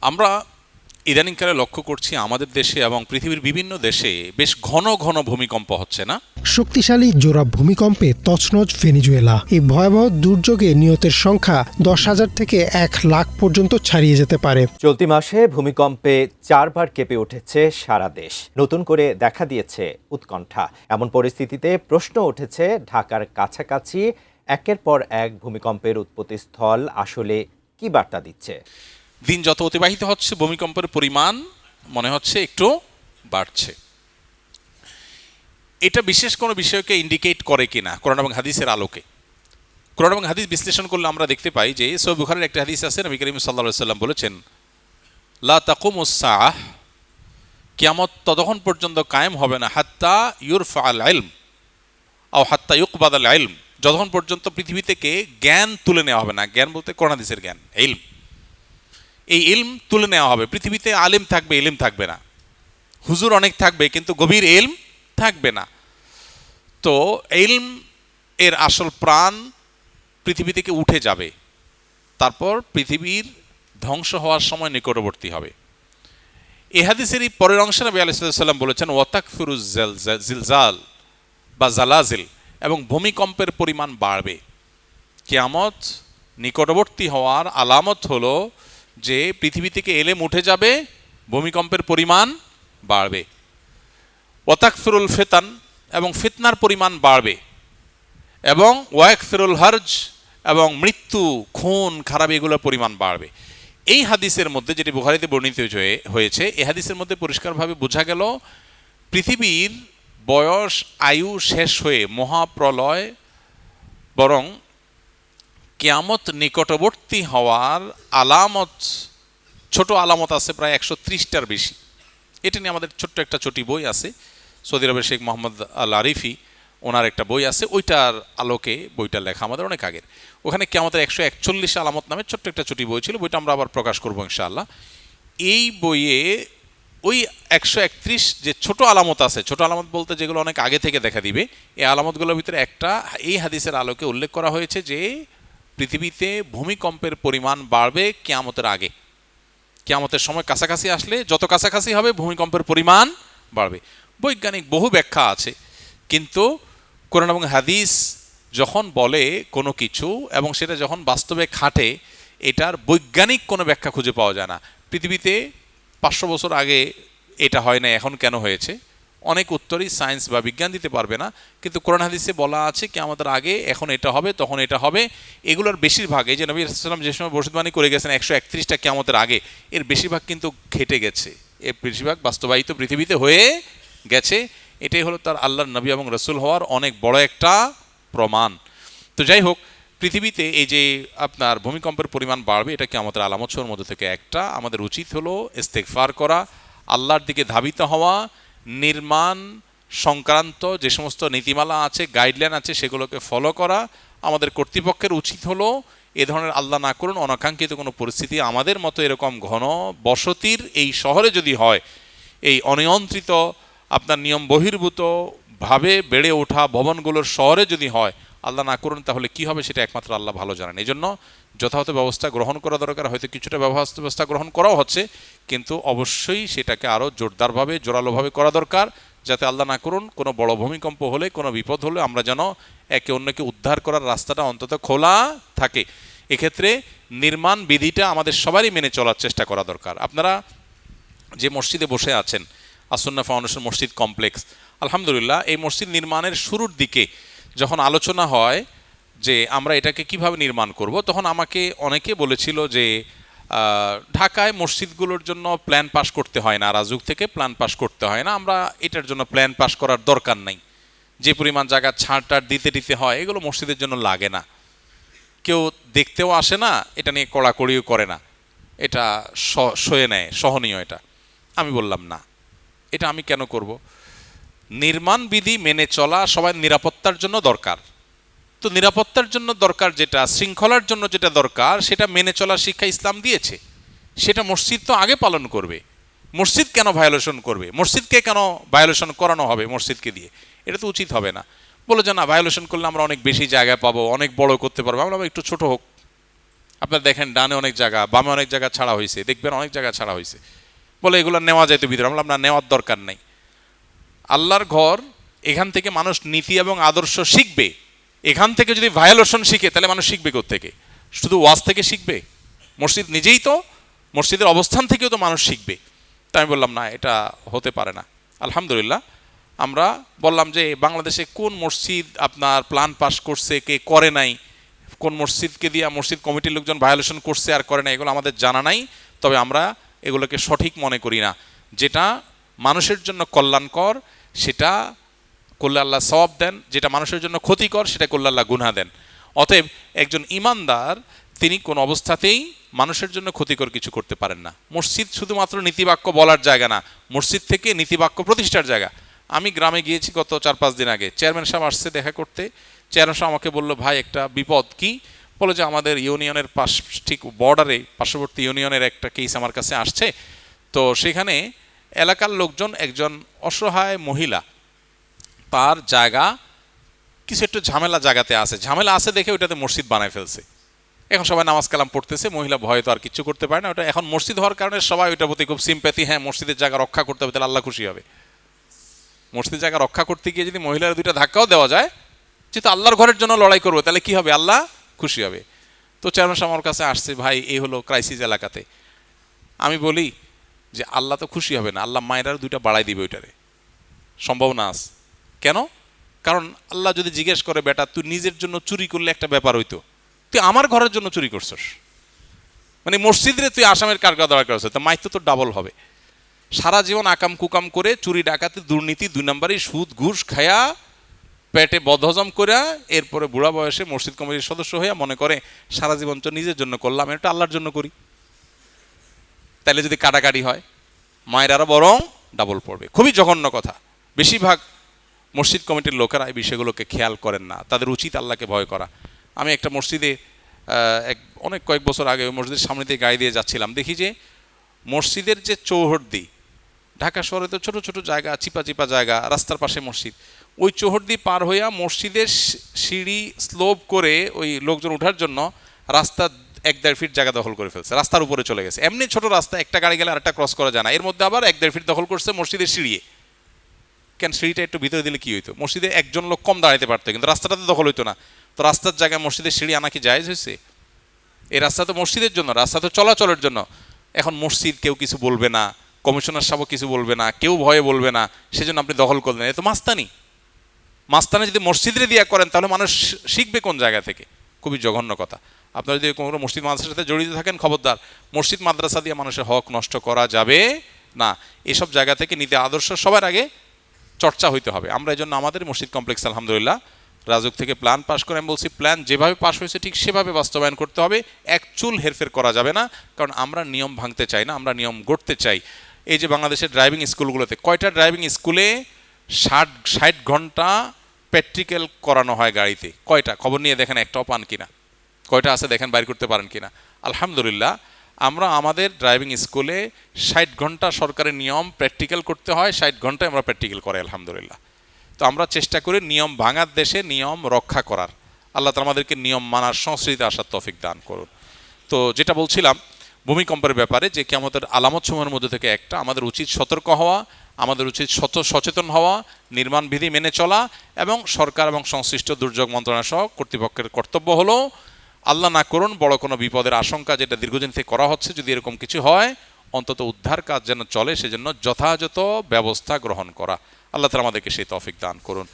আমরা ইদানিংকালে লক্ষ্য করছি আমাদের দেশে এবং পৃথিবীর বিভিন্ন দেশে বেশ ঘন ঘন ভূমিকম্প হচ্ছে না? শক্তিশালী জোড়া ভূমিকম্পে তছনছ ভেনেজুয়েলা। এই ভয়াবহ দুর্যোগে নিহতের সংখ্যা 10,000 থেকে 1,00,000 পর্যন্ত ছাড়িয়ে যেতে পারে। চলতি মাসে ভূমিকম্পে 4বার কেঁপে উঠেছে সারা দেশ। নতুন করে দেখা দিয়েছে উৎকণ্ঠা। এমন পরিস্থিতিতে প্রশ্ন উঠেছে, ঢাকার কাছাকাছি একের পর এক ভূমিকম্পের উৎপত্তিস্থল আসলে কি বার্তা দিচ্ছে? দিন যত অতিবাহিত হচ্ছে ভূমিকম্পের পরিমাণ মনে হচ্ছে একটু বাড়ছে। এটা বিশেষ কোনো বিষয়কে ইন্ডিকেট করে কিনা কোরআন এবং হাদিসের আলোকে? কোরআন এবং হাদিস বিশ্লেষণ করলে আমরা দেখতে পাই যে সহিহ বুখারীর একটা হাদিস আছে, নবী করিম সাল্লাল্লাহু আলাইহি ওয়াসাল্লাম বলেছেন, লা তাকুমুস সাআহ, কিয়ামত ততক্ষণ পর্যন্ত কায়েম হবে না হাত্তা ইউরফা আল ইলম আও হাত্তা ইউকবাদ আল ইলম, যতক্ষণ পর্যন্ত পৃথিবী থেকে জ্ঞান তুলে নেওয়া হবে না। জ্ঞান বলতে কোরআন হাদিসের জ্ঞান, ইলম। এই ইলম তুলে নেওয়া হবে। পৃথিবীতে আলিম থাকবে, ইলম থাকবে না। হুজুর অনেক থাকবে কিন্তু গভীর ইলম থাকবে না। তো ইলম এর আসল প্রাণ পৃথিবী থেকে উঠে যাবে। তারপর পৃথিবীর ধ্বংস হওয়ার সময় নিকটবর্তী হবে। এ হাদিসের এই পরের অংশে নবী আলাইহিস সালাম বলেছেন, ওয়াতাকফিরুজ জিলজাল বা জালাজিল, এবং ভূমিকম্পের পরিমাণ বাড়বে। কিয়ামত নিকটবর্তী হওয়ার আলামত হলো যে পৃথিবী থেকে এলেম উঠে যাবে, ভূমিকম্পের পরিমাণ বাড়বে। ওয়াতাকফিরুল ফিতান, এবং ফিতনার পরিমাণ বাড়বে। এবং ওয়াকফিরুল হারজ, এবং মৃত্যু, খুন, খারাপ এগুলোর পরিমাণ বাড়বে। এই হাদিসের মধ্যে, যেটি বুখারীতে বর্ণিত হয়েছে, এই হাদিসের মধ্যে পরিষ্কারভাবে বোঝা গেল পৃথিবীর বয়স আয়ু শেষ হয়ে মহাপ্রলয় বরং কিয়ামত নিকটবর্তী হওয়ার আলামত, ছোট আলামত আছে প্রায় 130টার বেশি। এটা নিয়ে আমাদের ছোট্ট একটা ছোটি বই আছে, সৌদি আরবের শেখ মোহাম্মদ আল আরিফি, ওনার একটা বই আছে, ওইটার আলোকে বইটা লেখা আমাদের অনেক আগের। ওখানে কিয়ামতের 141 আলামত নামে ছোট্ট একটা ছোটি বই ছিল, বইটা আমরা আবার প্রকাশ করবো ইনশাআল্লাহ। এই বইয়ে ওই 131 যে ছোট আলামত আছে, ছোট আলামত বলতে যেগুলো অনেক আগে থেকে দেখা দিবে, এই আলামতগুলোর ভিতরে একটা এই হাদিসের আলোকে উল্লেখ করা হয়েছে যে পৃথিবীতে ভূমিকম্পের পরিমাণ বাড়বে কিয়ামতের আগে। কিয়ামতের সময় কাছাকাছি আসলে যত কাছাকাছি হবে ভূমিকম্পের পরিমাণ বাড়বে। বৈজ্ঞানিক বহু ব্যাখ্যা আছে, কিন্তু কোরআন এবং হাদিস যখন বলে কোনো কিছু এবং সেটা যখন বাস্তবে খাটে, এটার বৈজ্ঞানিক কোনো ব্যাখ্যা খুঁজে পাওয়া যায় না। পৃথিবীতে 500 বছর আগে এটা হয় না, এখন কেন হয়েছে? অনেক উত্তরই সায়েন্স বা বিজ্ঞান দিতে পারবে না, কিন্তু কোরআন হাদিসে বলা আছে কি আমাদের আগে এখন এটা হবে, তখন এটা হবে। এগুলোর বেশিরভাগ, এই যে নবী সাল্লাল্লাহু আলাইহি ওয়াসাল্লাম যে সময় ভবিষ্যদ্বাণী করে গেছেন 131টা কিয়ামতের আগে, এর বেশিরভাগ কিন্তু ঘটে গেছে, এর বেশিরভাগ বাস্তবায়িত পৃথিবীতে হয়ে গেছে। এটাই হলো তার আল্লাহর নবী এবং রসুল হওয়ার অনেক বড় একটা প্রমাণ। তো যাই হোক, পৃথিবীতে এই যে আপনার ভূমিকম্পের পরিমাণ বাড়বে, এটা কিয়ামতের আলামতের মধ্যে থেকে একটা। আমাদের উচিত হলো ইস্তেগফার করা, আল্লাহর দিকে ধাবিত হওয়া, নির্মাণ সংক্রান্ত যে সমস্ত নীতিমালা আছে, গাইডলাইন আছে, সেগুলোকে ফলো করা। আমাদের কর্তৃপক্ষের উচিত হলো এ ধরনের, আল্লাহ না করুন, অনাকাঙ্ক্ষিত কোনো পরিস্থিতি আমাদের মতো এরকম ঘন বসতির এই শহরে যদি হয়, এই অনিয়ন্ত্রিত আপনার নিয়ম বহির্ভূত ভাবে বেড়ে ওঠা ভবনগুলোর শহরে যদি হয়, আল্লাহ না করুন, তাহলে কি হবে সেটা একমাত্র আল্লাহ ভালো জানেন। এই জন্য যথাযথ ব্যবস্থা গ্রহণ করা দরকার। হয়তো কিছুটা ব্যবস্থা গ্রহণ করাও হচ্ছে, কিন্তু অবশ্যই সেটাকে আরও জোরদারভাবে, জোরালোভাবে করা দরকার, যাতে আল্লাহ না করুন কোনো বড় ভূমিকম্প হলে, কোনো বিপদ হলে আমরা যেন একে অন্যকে উদ্ধার করার রাস্তাটা অন্তত খোলা থাকে। এক্ষেত্রে নির্মাণ বিধিটা আমাদের সবারই মেনে চলার চেষ্টা করা দরকার। আপনারা যে মসজিদে বসে আছেন, আসুন্নাহ ফাউন্ডেশন মসজিদ কমপ্লেক্স, আলহামদুলিল্লাহ, এই মসজিদ নির্মাণের শুরুর দিকে যখন আলোচনা হয় যে আমরা এটাকে কিভাবে নির্মাণ করব, তখন আমাকে অনেকে বলেছিল যে ঢাকায় মসজিদগুলোর জন্য প্ল্যান পাস করতে হয় না, রাজুক থেকে প্ল্যান পাস করতে হয় না, আমরা এটার জন্য প্ল্যান পাস করার দরকার নাই, যে পরিমাণ জায়গা ছাড় দিতে হয় এগুলো মসজিদের জন্য লাগে না, কেউ দেখতেও আসে না, এটা নিয়ে কড়াকড়িও করে না, এটা সয়ে নেয়, সহনীয়। এটা আমি বললাম না, এটা আমি কেন করব? নির্মাণ বিধি মেনে চলা সবাই নিরাপত্তার জন্য দরকার। তো নিরাপত্তার জন্য দরকার যেটা, শৃঙ্খলার জন্য যেটা দরকার, সেটা মেনে চলার শিক্ষা ইসলাম দিয়েছে। সেটা মসজিদ তো আগে পালন করবে। মসজিদ কেন ভায়োলেশন করবে? মসজিদকে কেন ভায়োলেশন করানো হবে মসজিদকে দিয়ে? এটা তো উচিত হবে না। বলে যে না, ভায়োলেশন করলে আমরা অনেক বেশি জায়গা পাবো, অনেক বড় করতে পারবো। আমরা একটু ছোট হোক, আপনারা দেখেন ডানে অনেক জায়গা, বামে অনেক জায়গা ছাড়া হয়েছে, দেখবেন অনেক জায়গা ছাড়া হয়েছে, বলে এগুলো নেওয়া যায় তো ভিতরে। আমরা না, নেওয়ার দরকার নাই। আল্লাহর ঘর, এখান থেকে মানুষ নীতি এবং আদর্শ শিখবে। এখান থেকে যদি ভায়োলেশন শিখে তাহলে মানুষ শিখবে কোত্থেকে? শুধু ওয়াজ থেকে শিখবে? মসজিদ নিজেই তো, মসজিদের অবস্থান থেকেও তো মানুষ শিখবে। তাই আমি বললাম না, এটা হতে পারে না। আলহামদুলিল্লাহ আমরা বললাম যে বাংলাদেশে কোন মসজিদ আপনার প্ল্যান পাস করছে, কে করে নাই, কোন মসজিদকে দিয়ে মসজিদ কমিটির লোকজন ভায়োলেশন করছে আর করে নাই, এগুলো আমাদের জানা নাই। তবে আমরা এগুলোকে সঠিক মনে করি না। যেটা মানুষের জন্য কল্যাণকর সেটা করলে আল্লাহ সওয়াব দেন, যেটা মানুষের জন্য ক্ষতিকর সেটা করলে আল্লাহ গুনাহ দেন। অতএব একজন ঈমানদার তিনি কোন অবস্থাতেই মানুষের জন্য ক্ষতিকর কিছু করতে পারেন না। মসজিদ শুধুমাত্র নীতিবাক্য বলার জায়গা না, মসজিদ থেকে নীতিবাক্য প্রতিষ্ঠার জায়গা। আমি গ্রামে গিয়েছি গত 4-5 দিন আগে, চেয়ারম্যান সাহেব আসছে দেখা করতে। চেয়ারম্যান সাহেব আমাকে বলল, ভাই একটা বিপদ। কি? বলে যে আমাদের ইউনিয়নের ঠিক বর্ডারে পার্শ্ববর্তী ইউনিয়নের একটা কেস আমার কাছে আসছে। তো সেখানে এলাকার লোকজন, একজন অসহায় মহিলা, তার জায়গা কিছু একটু ঝামেলা জায়গাতে আছে, ঝামেলা আছে দেখে ওইটাতে মসজিদ বানায় ফেলছে। এখন সবাই নামাজ কালাম পড়তেছে, মহিলা ভয়ে তো আর কিছু করতে পারে না। ওটা এখন মসজিদ হওয়ার কারণে সবাই ওইটার প্রতি খুব সিম্প্যাথি, হ্যাঁ মসজিদের জায়গা রক্ষা করতে হবে, তাহলে আল্লাহ খুশি হবে। মসজিদের জায়গা রক্ষা করতে গিয়ে যদি মহিলার 2টা ধাক্কাও দেওয়া যায়, যেহেতু আল্লাহর ঘরের জন্য লড়াই করবো, তাহলে কি হবে? আল্লাহ খুশি হবে। তো চেয়ারম্যান সাহেব আমার কাছে আসছে, ভাই এই হলো ক্রাইসিস এলাকাতে। আমি বলি যে আল্লাহ তো খুশি হবে না, আল্লাহ মায়েরার 2টা বাড়াই দিবে ওইটারে, সম্ভাবনা আছে। কেন? কারণ আল্লাহ যদি জিজ্ঞেস করে, বেটা তুই নিজের জন্য চুরি করলে একটা ব্যাপার হইতো, তুই আমার ঘরের জন্য চুরি করছস, মানে মসজিদে তুই আসামের কারগার করছ, তো মাইতো তো ডাবল হবে। সারা জীবন আকাম কুকাম করে চুরি ডাকাতি দুর্নীতি 2 নম্বরই সুদ ঘুষ খায়া পেটে বদহজম করে এরপরে বুড়া বয়সে মসজিদ কমিটির সদস্য হইয়া মনে করে সারা জীবন তো নিজের জন্য করলাম, এটা আল্লাহর জন্য করি। তাইলে যদি কাটাকাটি হয় মায়ের আরো বরং ডাবল পড়বে। খুবই জঘন্য কথা। বেশিরভাগ মসজিদ কমিটির লোকেরা এই বিষয়গুলোকে খেয়াল করেন না, তাদের উচিত আল্লাহকে ভয় করা। আমি একটা মসজিদে অনেক কয়েক বছর আগে ওই মসজিদের সামনে দিয়ে গাড়ি দিয়ে যাচ্ছিলাম, দেখি যে মসজিদের যে চৌহদ্দি, ঢাকা শহরে তো ছোট ছোট জায়গা, চিপা চিপা জায়গা, রাস্তার পাশে মসজিদ, ওই চৌহদ্দি পার হইয়া মসজিদের সিঁড়ি স্লোপ করে ওই লোকজন ওঠার জন্য রাস্তা 1-1.5 ফিট জায়গা দখল করে ফেলছে, রাস্তার উপরে চলে গেছে। এমনি ছোট রাস্তা, একটা গাড়ি গেলে আরেকটা ক্রস করা যায় না, এর মধ্যে আবার 1-1.5 ফিট দখল করছে মসজিদের সিঁড়িয়ে। কেন? সিঁড়িটা একটু ভিতরে দিলে কি হইতো? মসজিদে একজন লোক কম দাঁড়াইতে পারতো, কিন্তু রাস্তাটাতে দখল হইতো না। তো রাস্তার জায়গায় মসজিদের সিঁড়ি আনা কি জায়েজ হয়েছে? এই রাস্তা তো মসজিদের জন্য, রাস্তা তো চলাচলের জন্য। এখন মসজিদ কেউ কিছু বলবে না, কমিশনার সাহেব কিছু বলবে না, কেউ ভয়ে বলবে না, সেজন্য আপনি দখল করলেন। এ তো মাস্তানি। মাস্তানি যদি মসজিদে দিয়া করেন তাহলে মানুষ শিখবে কোন জায়গা থেকে? খুবই জঘন্য কথা। আপনারা যদি কোনো মসজিদ মাদ্রাসার সাথে জড়িত থাকেন, খবরদার, মসজিদ মাদ্রাসা দিয়ে মানুষের হক নষ্ট করা যাবে না। এসব জায়গা থেকে নীতি আদর্শ সবার আগে চর্চা হইতে হবে। আমরা এই জন্য আমাদের মসজিদ কমপ্লেক্স আলহামদুলিল্লাহ রাজুক থেকে প্ল্যান পাস করে, আমি বলছি প্ল্যান যেভাবে পাস হয়েছে ঠিক সেভাবে বাস্তবায়ন করতে হবে, এক চুল হেরফের করা যাবে না। কারণ আমরা নিয়ম ভাঙতে চাই না, আমরা নিয়ম গড়তে চাই। এই যে বাংলাদেশের ড্রাইভিং স্কুলগুলোতে কয়টা ড্রাইভিং স্কুলে 60 ঘন্টা প্র্যাকটিক্যাল করানো হয় গাড়িতে? কয়টা? খবর নিয়ে দেখেন, একটাও পান কিনা? কয়টা আছে দেখেন, বাইর করতে পারেন কিনা? আলহামদুলিল্লাহ আমরা আমাদের ড্রাইভিং স্কুলে 60 ঘন্টা সরকারের নিয়ম প্র্যাকটিক্যাল করতে হয়, 60 ঘন্টায় আমরা প্র্যাকটিক্যাল করি আলহামদুলিল্লাহ। তো আমরা চেষ্টা করি নিয়ম ভাঙার দেশে নিয়ম রক্ষা করার। আল্লাহ তাআলা আমাদেরকে নিয়ম মানার সংস্কৃতিতে আসার তৌফিক দান করুন। তো যেটা বলছিলাম ভূমিকম্পের ব্যাপারে, যে কিয়ামতের আলামত সমূহের মধ্যে থেকে একটা, আমাদের উচিত সতর্ক হওয়া, আমাদের উচিত সচেতন হওয়া, নির্মাণ বিধি মেনে চলা, এবং সরকার এবং সংশ্লিষ্ট দুর্যোগ মন্ত্রণালয় সহ কর্তৃপক্ষের কর্তব্য হলো আল্লাহ না করুন বড় কোনো বিপদের আশঙ্কা যেটা দীর্ঘদিন থেকে করা হচ্ছে, যদি এরকম কিছু হয় অন্তত উদ্ধার কাজ যেন চলে সেজন্য যথাযথ ব্যবস্থা গ্রহণ করা। আল্লাহ তাআলা আমাদেরকে সেই তৌফিক দান করুন।